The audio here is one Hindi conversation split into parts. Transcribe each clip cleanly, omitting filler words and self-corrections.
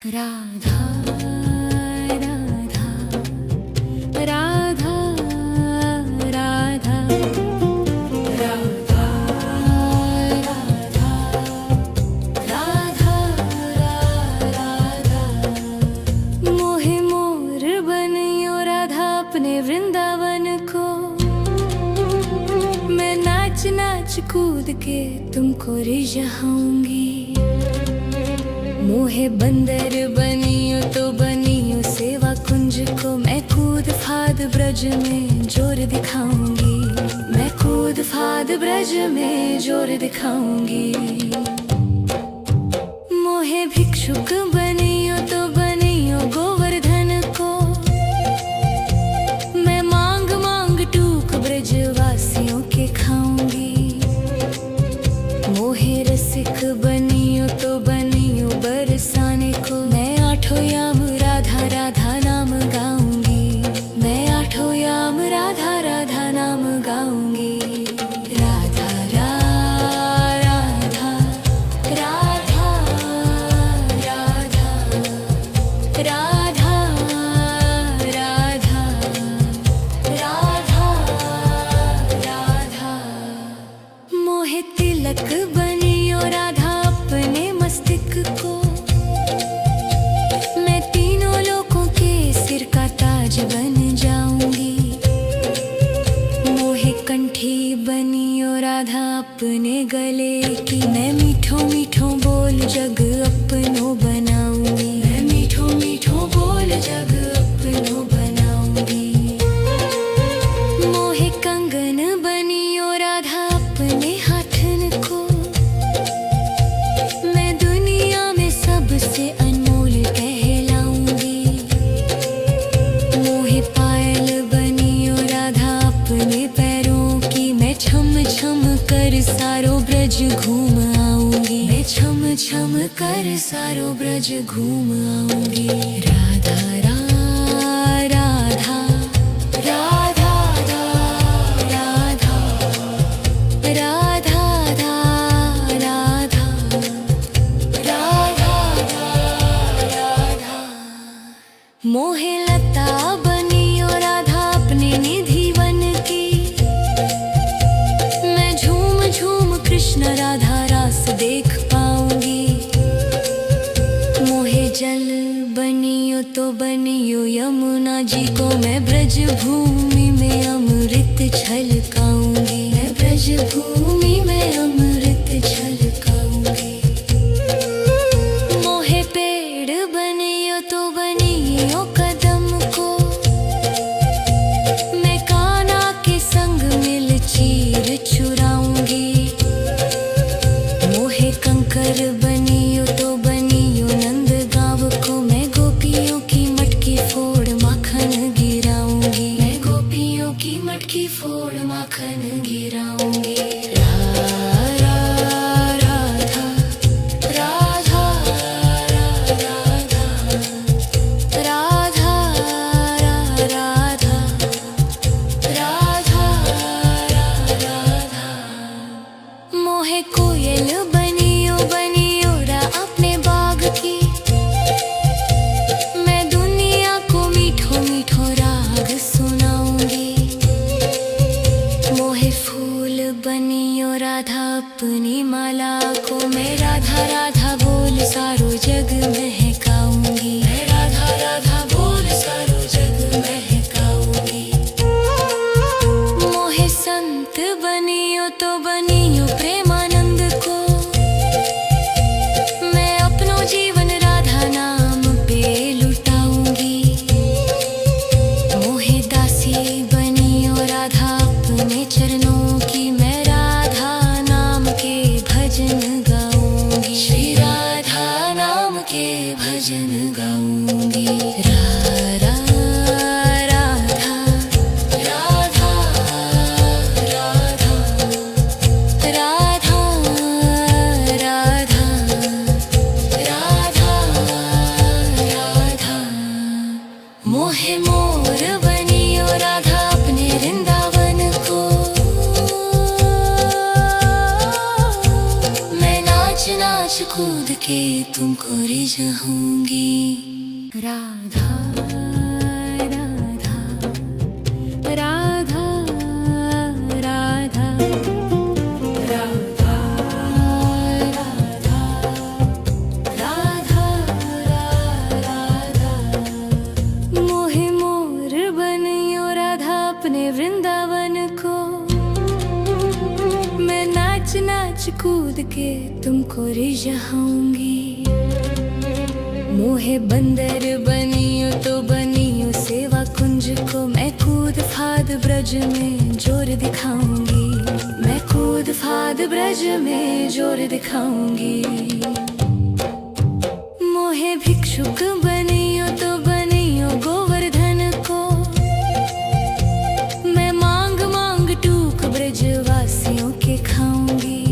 राधा राधा राधा राधा राधा राधा राधा मोहे मोर बनियो राधा अपने वृंदावन को। मैं नाच नाच कूद के तुमको रिझाऊंगी। मोहे बंदर बनियो तो बनियो सेवा कुंज को। मैं कूद फाद ब्रज में जोर दिखाऊंगी। मैं कूद फाद ब्रज में जोर दिखाऊंगी। मोहे भिक्षुक बनियो तो बनियो गोवर्धन को। मैं मांग मांग टूक ब्रजवासियों के खाऊंगी। मोहे रसिक बनियो तो बनियो बरसाने को। मैं आठों याम राधा राधा नाम गाऊंगी। मैं आठों याम राधा राधा नाम गाऊंगी। राधा राधा राधा राधा राधा राधा राधा राधा मोहे तिलक बनियो राधा अपने मस्तिष्क को। मैं तीनों लोगों के सिर का ताज बन जाऊंगी। मोहे कंठी बनियो राधा अपने गले की। मैं मीठो मीठो बोल जग अपनो बनाऊंगी। मैं मीठो मीठो बोल जग अपनो बनाऊंगी। मोहे कंगन बनियो राधा अपने हाथन को। मैं दुनिया में सबसे अनमोल कहलाऊंगी। मोहे पायल बनियो राधा अपने पैरों की। मैं छम छम कर सारो ब्रज घूम आऊंगी। मैं छम छम कर सारो ब्रज घूम आऊंगी। राधा राधा राधा राधा राधा राधा राधा राधा मोहे लता बनियो राधा अपने निधि वन की। मैं झूम झूम कृष्ण राधा रास देख पाऊंगी। मोहे जल बनियो तो बनियो यमुना जी को। मैं ब्रज भूमि में अमृत छलकाऊंगी। मैं ब्रज भूमि में अमृत छलकाऊंगी। मोहे पेड़ बनियो तो बनियो कदम को। मैं कान्हा के संग मिल चीर चुराऊंगी। मोहे कंकर बनियो तो बनियो नंद गाँव को। मैं गोपियों की मटकी फोड़ माखन गिराऊंगी। मैं गोपियों की मटकी फोड़ माखन गिराऊंगी। राधा राधा राधा राधा राधा राधा राधा मोहे कोयल बनियो बनियो रा अपने बाग की। मैं दुनिया को मीठो मीठो राग सुनाऊंगी। मोहे फूल बनियो राधा अपनी माला को। मैं राधा राधा बोल सारो जग महकाऊंगी। मैं राधा राधा बोल सारो जग महकाऊंगी। मोहे संत बनियो तो बनियो प्रेमानंद को। मैं अपनो जीवन राधा नाम पे लुटाऊंगी। मोहे दासी बनियो राधा अपने चरणों की। मैं राधा नाम के भजन गाऊंगी। श्री राधा नाम के भजन गाऊंगी। राधा राधा राधा राधा राधा राधा राधा मोहे मोर बनियो राधा अपने वृंदावन को। मैं नाच नाच कूद के तुमको रिझाऊंगी। राधा राधा राधा राधा राधा राधा राधा मोहे मोर बनियो राधा अपने वृंदावन को। मैं नाच नाच कूद के तुमको रिझाऊंगी। मोहे बंदर बनियो तो बनियो सेवा कुंज को। मैं कूद फाद ब्रज में जोर दिखाऊंगी। मैं कूद फाद ब्रज में जोर दिखाऊंगी। मोहे भिक्षुक बनियो तो बनियो गोवर्धन को। मैं मांग मांग टूक ब्रजवासियों के खाऊंगी।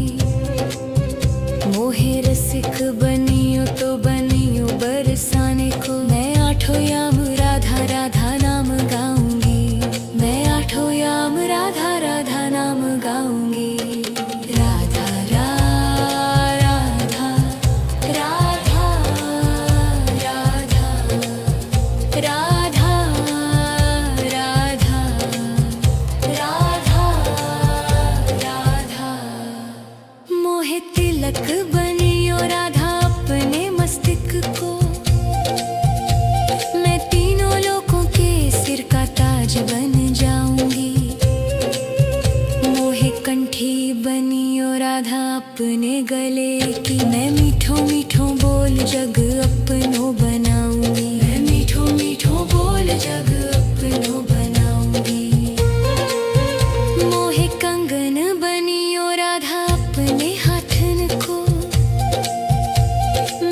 मोहे रसिक बनियो तो बनियो बरसाने को। मैं आठों याम राधा राधा नाम गाऊंगी। मैं आठों याम राधा राधा नाम गाऊंगी। राधा राधा राधा राधा राधा राधा राधा राधा मोहे तिलक बनियो राधा अपने मस्तिष्क को। मैं तीनों लोगों के सिर का ताज बन जाऊंगी। मोहे कंठी बनियो राधा अपने गले की। मैं मीठो मीठो बोल जग अपनो बनाऊंगी। मैं मीठो मीठो बोल जग अपनो बनाऊंगी। मोहे कंगन बनियो राधा अपने हाथन को।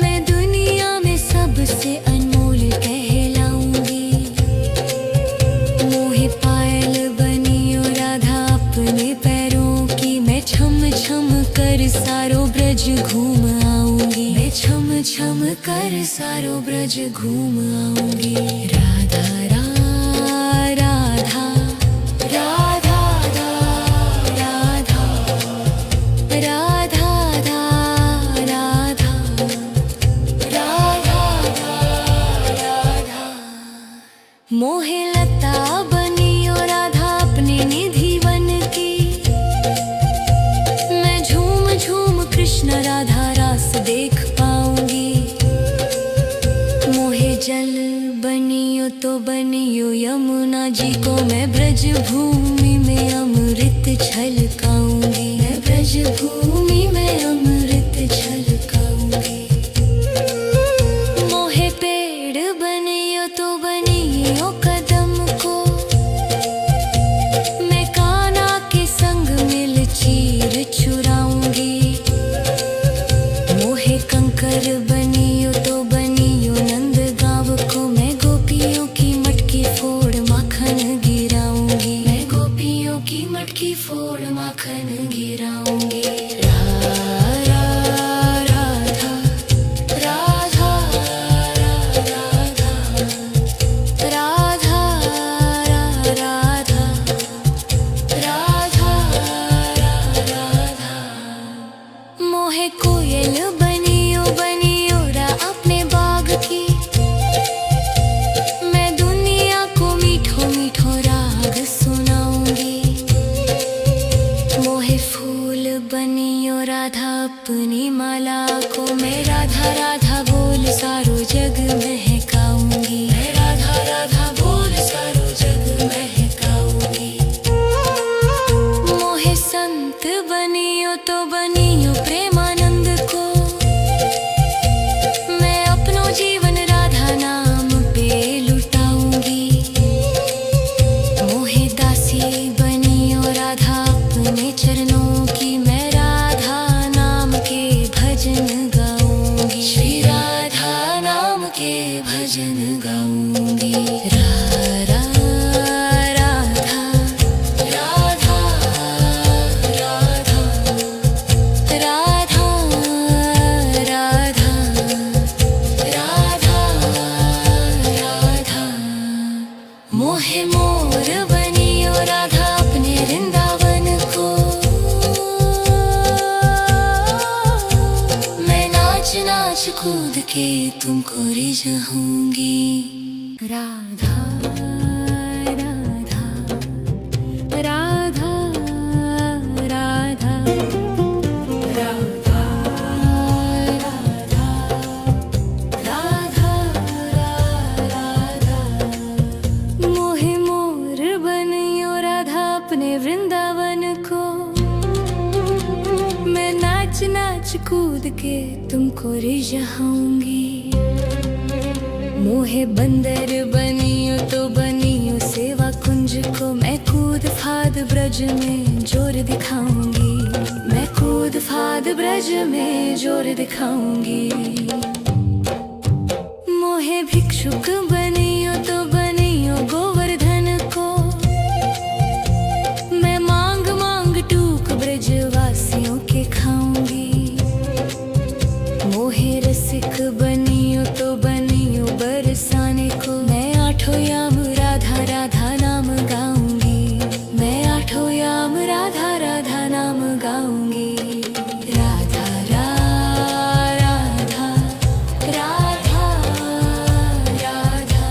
मैं दुनिया में सबसे अनमोल कहलाऊंगी। मोहे पायल बनियो राधा अपने पैरों की। मैं छम छम कर सारो ब्रज घूम आऊंगी। मैं छम छम कर सारो ब्रज घूम आऊंगी। राधा राधा राधा राधा राधा राधा राधा राधा मोहे लता बनियो राधा अपने निधि वन की। मैं झूम झूम कृष्ण राधा रास देख पाऊंगी। मोहे जल बनियो तो बनियो यमुना जी को। मैं ब्रज भूमि में अमृत छलकाऊंगी। मैं ब्रज भूमि में अमृत छलकाऊंगी। मोहे पेड़ बनियो तो बनियो कदम को। मैं कान्हा के संग मिल चीर चुराऊंगी। मोहे कंकर बनियो तो बनियो नंद गाँव को। मैं गोपियों की मटकी फोड़ माखन गिराऊंगी। मैं गोपियों की मटकी फोड़ माखन गिराऊंगी। राधा राधा राधा राधा राधा राधा राधा राधा मोहे कोयल बनियो बनियो रा अपने बाग की। मैं दुनिया को मीठो मीठो राग सुनाऊंगी। मोहे फूल बनियो राधा अपनी माला को। मैं राधा राधा बोल सारो जग महकाऊंगी। मैं राधा राधा बोल सारो जग महकाऊंगी। मोहे संत बनियो तो बनियो प्रेमानंद को। मैं अपनो जीवन राधा नाम पे लुटाऊंगी। मोहे दासी बनियो राधा अपने चरणों की। मैं राधा नाम के भजन गाऊंगी। श्री राधा नाम के भजन गाऊंगी। राधा राधा राधा राधा राधा राधा राधा राधा मोहे मोर बनियो राधा अपने वृंदावन को। मैं नाच नाच कूद जाऊंगी। राधा राधा राधा राधा राधा राधा राधा मोहे मोर बनियो राधा अपने वृंदावन को। मैं नाच नाच कूद के तुमको रिझाऊंगी। मोहे बंदर बनियो तो बनियो सेवा कुंज को। मैं कूद फाद ब्रज में जोर दिखाऊंगी। मैं कूद फाद ब्रज में जोर दिखाऊंगी। मोहे भिक्षुक बनियो तो बनियो गोवर्धन को। मैं मांग मांग टूक ब्रजवासियों के खाऊंगी। मोहे रसिक बनियो तो बनियो बरसाने को। मैं आठों याम राधा राधा नाम गाऊंगी। मैं आठों याम राधा राधा नाम गाऊंगी। राधा राधा राधा राधा राधा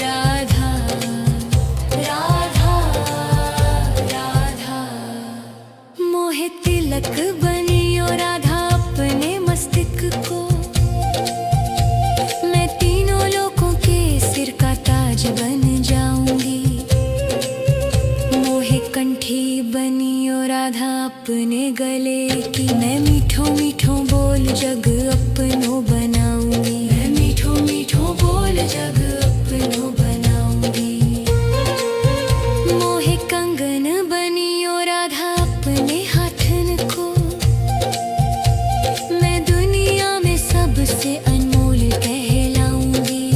राधा राधा राधा मोहे तिलक बनियो राधा अपने मस्तक को। मैं तीनों लोगों के सिर का ताज बन जाऊंगी। मोहे कंठी बनियो राधा अपने गले की। मैं मीठो मीठो बोल जग अपनो बनाऊंगी। मैं मीठो मीठो बोल जग अपनो बनाऊंगी। मोहे कंगन बनियो राधा अपने हाथन को। मैं दुनिया में सबसे अनमोल कहलाऊंगी।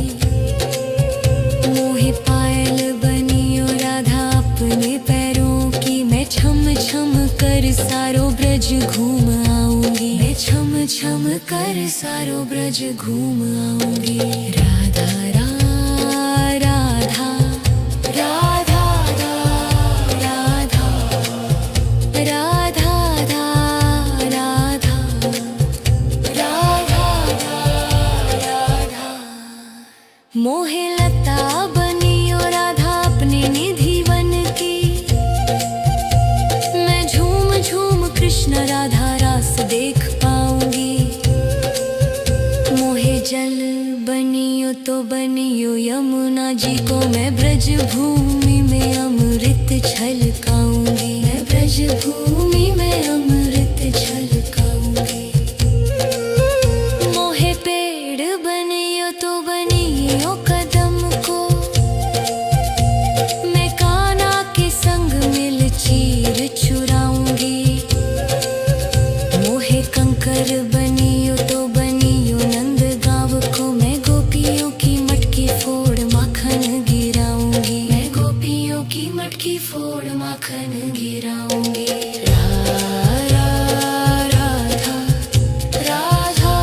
मोहे पायल बनियो राधा अपने पैरों की। मैं छम छम कर सारो ब्रज घूम आऊंगी। मैं छम छम कर सारो ब्रज घूम आऊंगी। राधा राधा राधा राधा राधा राधा राधा राधा मोहे लता बनियो राधा अपने निधि वन की। मैं झूम झूम कृष्ण राधा रास देख पाऊंगी। मोहे जल बनियो तो बनियो यमुना जी को। मैं ब्रज भूमि में अमृत छलकाऊंगी। मैं ब्रज भूमि में अमृत छलकाऊंगी। मोहे पेड़ बनियो तो बनियो कदम को। मैं कान्हा के संग मिल चीर चुराऊंगी। मोहे कंकर बनियो तो बनियो नंद गाँव को। मैं गोपियों की मटकी फोड़ माखन गिराऊंगी। मैं गोपियों की मटकी फोड़ माखन गिराऊंगी। राधा राधा राधा राधा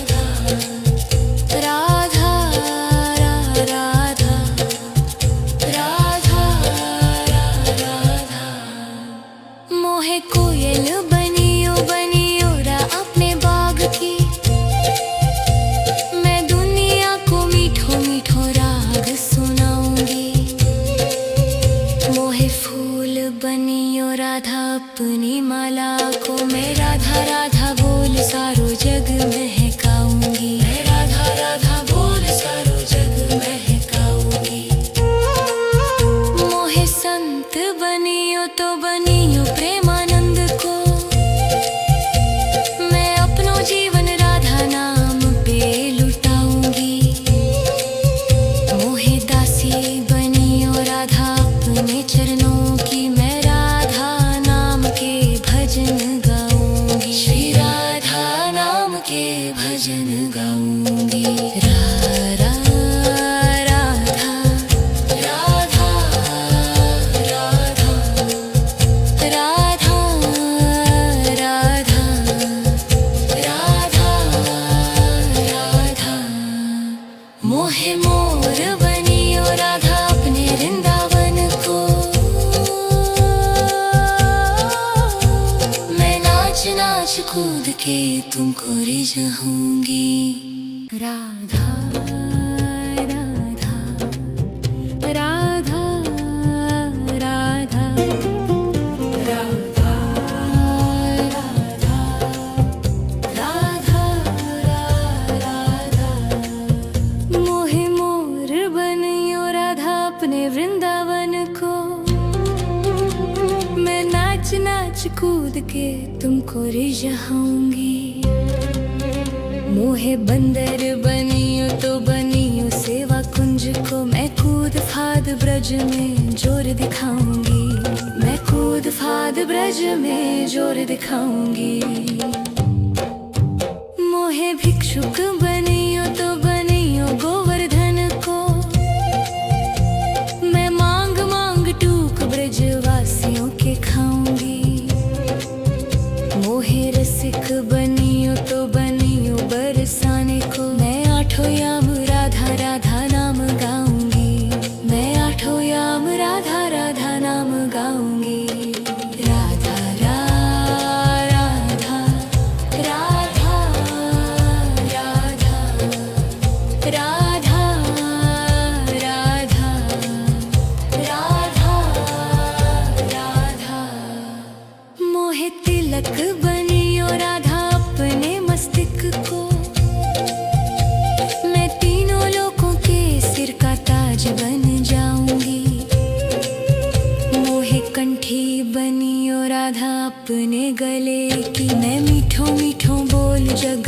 राधा राधा राधा राधा मोहे कोयल बनियो बनियो रा अपने बाग की। मैं दुनिया को मीठो मीठो राग सुनाऊंगी। मोहे फूल बनियो राधा अपनी माला को। मैं राधा राधा बोल सारो जग महकाऊंगी। मैं राधा राधा बोल सारो जग महकाऊंगी। मोहे संत बनियो तो बनियो प्रेमानंद को। मैं अपनो जीवन राधा नाम पे लुटाऊंगी। मोहे दासी बनियो राधा अपने चरणों की। मैं राधा नाम के भजन गाऊंगी। श्री राधा नाम के के तुमको रिझाऊंगी। राधा राधा राधा राधा राधा राधा राधा मोहे मोर बनियो राधा अपने वृंदावन को। मैं नाच नाच कूद के तुमको रिझाऊंगी। मोहे बंदर बनियो तो बनियो सेवा कुंज को। मैं कूद फाद ब्रज में जोर दिखाऊंगी। मैं कूद फाद ब्रज में जोर दिखाऊंगी। मोहे भिक्षुक बनियो तो बनियो गोवर्धन को। मैं मांग मांग टूक ब्रजवासियों के खाऊंगी। मोहे रसिक बनियो तो बनियो बरसाने को। मैं आठों याम राधा राधा नाम गाऊंगी। मैं आठों याम राधा राधा नाम गाऊंगी। राधा राधा राधा राधा राधा राधा राधा राधा मोहे तिलक बनियो राधा अपने मस्तक को। मैं तीनों लोगों के सिर का ताज बन जाऊंगी। मोहे कंठी बनियो राधा अपने गले की। मैं मीठों मीठों बोल जग